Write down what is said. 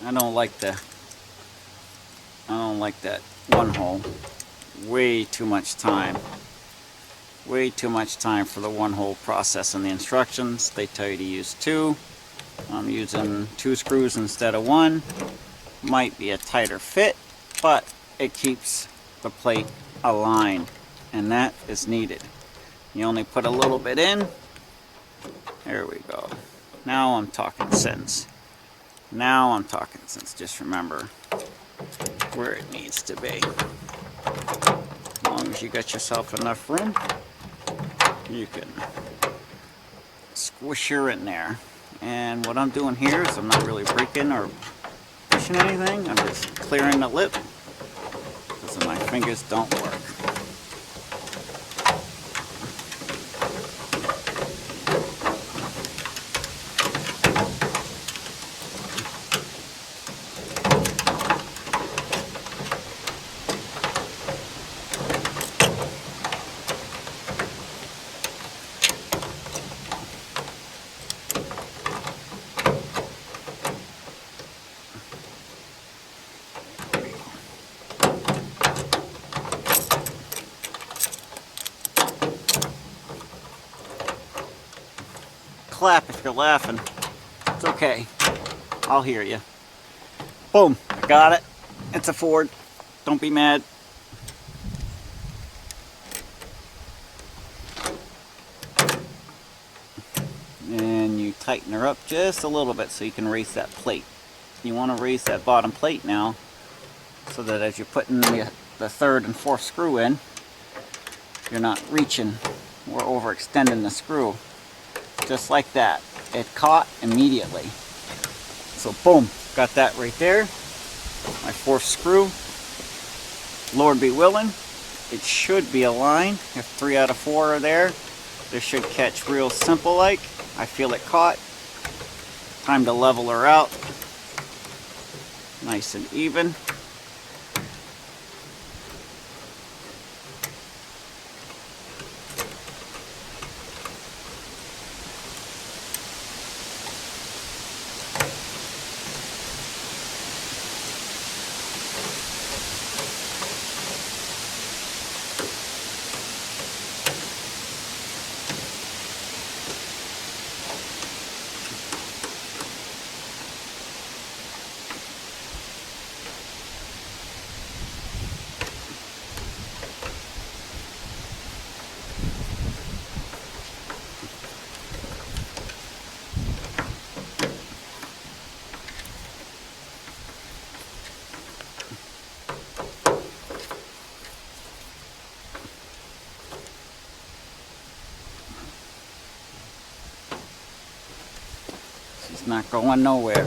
I don't like that one hole. Way too much time. Way too much time for the one hole process in the instructions. They tell you to use 2. I'm using 2 screws instead of 1. Might be a tighter fit, but it keeps the plate aligned, and that is needed. You only put a little bit in. There we go. Now I'm talking sense. Now I'm talking sense. Just remember where it needs to be. As long as you got yourself enough room, you can squish her in there. And what I'm doing here is I'm not really breaking or pushing anything. I'm just clearing the lip because my fingers don't work. Clap if you're laughing. It's okay. I'll hear you. Boom. I got it. It's a Ford. Don't be mad. And you tighten her up just a little bit so you can raise that plate. You want to raise that bottom plate now so that as you're putting the 3rd and 4th screw in, you're not reaching or overextending the screw. Just like that. It caught immediately. So boom, got that right there. My 4th screw. Lord be willing, it should be aligned. If 3 out of 4 are there, this should catch real simple like. I feel it caught. Time to level her out. Nice and even. She's not going nowhere.